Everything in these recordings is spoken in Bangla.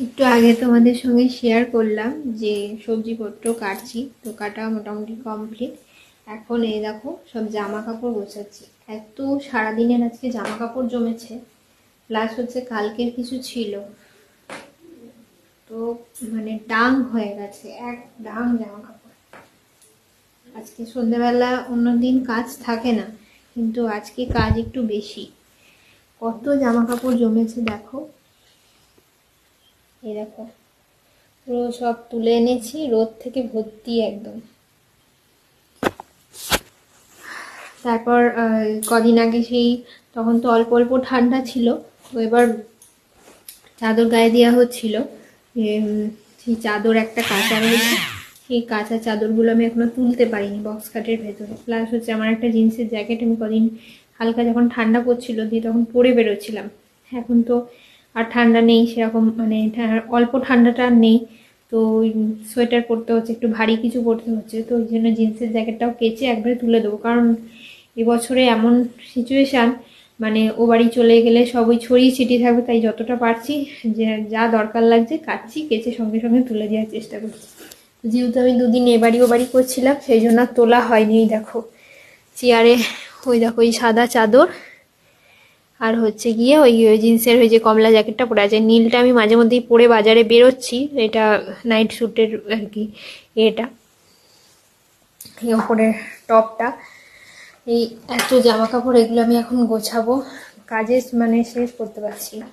একটু আগে তোমাদের সঙ্গে শেয়ার করলাম যে সবজিপত্র কাটছি, তো কাটা মোটামুটি কমপ্লিট। এখন এই দেখো সব জামা কাপড় গোছাচ্ছি। এত সারাদিনের আজকে জামা কাপড় জমেছে, প্লাস হচ্ছে কালকের কিছু ছিল, তো মানে ডাং হয়ে গেছে, এক ডাং জামা কাপড়। আজকে সন্ধ্যেবেলা অন্যদিন কাজ থাকে না, কিন্তু আজকে কাজ একটু বেশি। কত জামা কাপড় জমেছে দেখো, এই দেখো পুরো সব তুলে এনেছি রোদ থেকে ভর্তি একদম। তারপর কদিন আগে সেই তখন তো অল্প অল্প ঠান্ডা ছিল, তো এবার চাদর গায়ে দেওয়া হচ্ছিল। সেই চাদর একটা কাঁচা রয়েছে, সেই কাঁচা চাদরগুলো আমি এখনো তুলতে পারিনি বক্স খাটের ভেতরে। প্লাস হচ্ছে আমার একটা জিন্সের জ্যাকেট আমি কদিন হালকা যখন ঠান্ডা পড়ছিল দিয়ে তখন পরে বেরোচ্ছিলাম। এখন তো আর ঠান্ডা নেই সেরকম, মানে অল্প ঠান্ডাটা আর নেই, তো সোয়েটার পরতে হচ্ছে, একটু ভারী কিছু পরতে হচ্ছে। তো ওই জন্য জিন্সের জ্যাকেটটাও কেচে একবারে তুলে দেবো, কারণ এবছরে এমন সিচুয়েশান, মানে ও বাড়ি চলে গেলে সব ওই ছড়িয়ে ছিটিয়ে থাকবে, তাই যতটা পারছি যে যা দরকার লাগছে কাটছি, কেচে সঙ্গে সঙ্গে তুলে দেওয়ার চেষ্টা করছি। যেহেতু আমি দুদিন এ বাড়ি ও বাড়ি করছিলাম সেই জন্য আর তোলা হয়নি। দেখো চেয়ারে ওই দেখো ওই সাদা চাদর আর হচ্ছে গিয়ে ওই জিন্সের ওই যে কমলা জ্যাকেটটা পরে আছে, নীলটা আমি মাঝে মধ্যেই পরে বাজারে বেরোচ্ছি, এটা নাইট স্যুটের আর কি, এটা এই ওপরের টপটা। এই এত জামা কাপড়, এগুলো আমি এখন গোছাবো, কাজে মানে শেষ করতে পারছি না।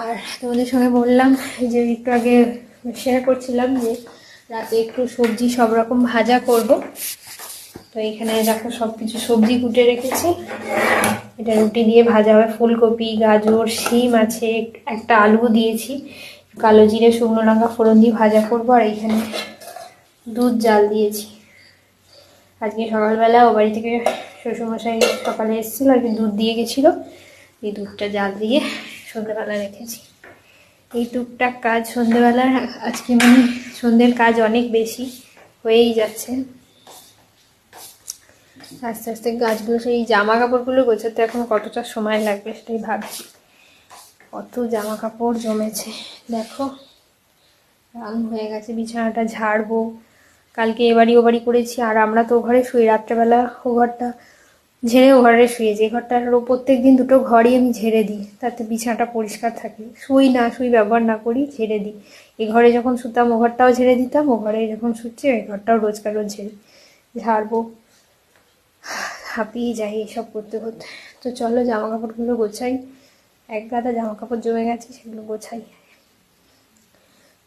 আর তোমাদের সঙ্গে বললাম যে একটু আগে শেয়ার করছিলাম যে রাতে একটু সবজি সব রকম ভাজা করব। তো এখানে দেখো সব কিছু সবজি কুটে রেখেছি, এটা রুটি দিয়ে ভাজা হবে। ফুলকপি, গাজর, শিম আছে, একটা আলু দিয়েছি, কালো জিরে শুকনো লঙ্কা ফোড়ন দিয়ে ভাজা করবো। আর এইখানে দুধ জাল দিয়েছি। আজকে সকালবেলা ও বাড়ি থেকে শ্বশুরমশাই সকালে এসেছিল আর কি, দুধ দিয়ে গেছিলো, এই দুধটা জাল দিয়ে সন্ধ্যেবেলা রেখেছি। এই টুকটাক কাজ সন্ধ্যেবেলার আজকে, মানে সন্ধ্যের কাজ অনেক বেশি হয়েই যাচ্ছে। আস্তে আস্তে গাছগুলো, সেই জামা কাপড়গুলো গোছাতে এখন কতটা সময় লাগবে সেটাই ভাবছি। কত জামা কাপড় জমেছে দেখো, রাম হয়ে গেছে। বিছানাটা ঝাড়বো, কালকে এবারই ও বাড়ি করেছি, আর আমরা তো ও ঘরে শুই রাত্রেবেলা, ও ঘরটা ঝেড়ে ও ঘরে শুয়েছি। এই ঘরটার প্রত্যেক দিন দুটো ঘরই আমি ঝেড়ে দিই, তাতে বিছানাটা পরিষ্কার থাকে। শুই না শুই ব্যবহার না করি, ঝেড়ে দিই। এই ঘরে যখন শুতাম ও ঘরটাও ঝেড়ে দিতাম, ও ঘরে যখন শুচ্ছি ওই ঘরটাও রোজকার রোজ ঝাড়বো। হাঁপিয়ে যাই এইসব করতে করতে। তো চলো জামা কাপড়গুলো গোছাই, এক গাদা জামা কাপড় জমে গেছে, সেগুলো গোছাই।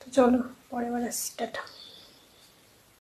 তো চলো পরে বার আসছি, টাটা।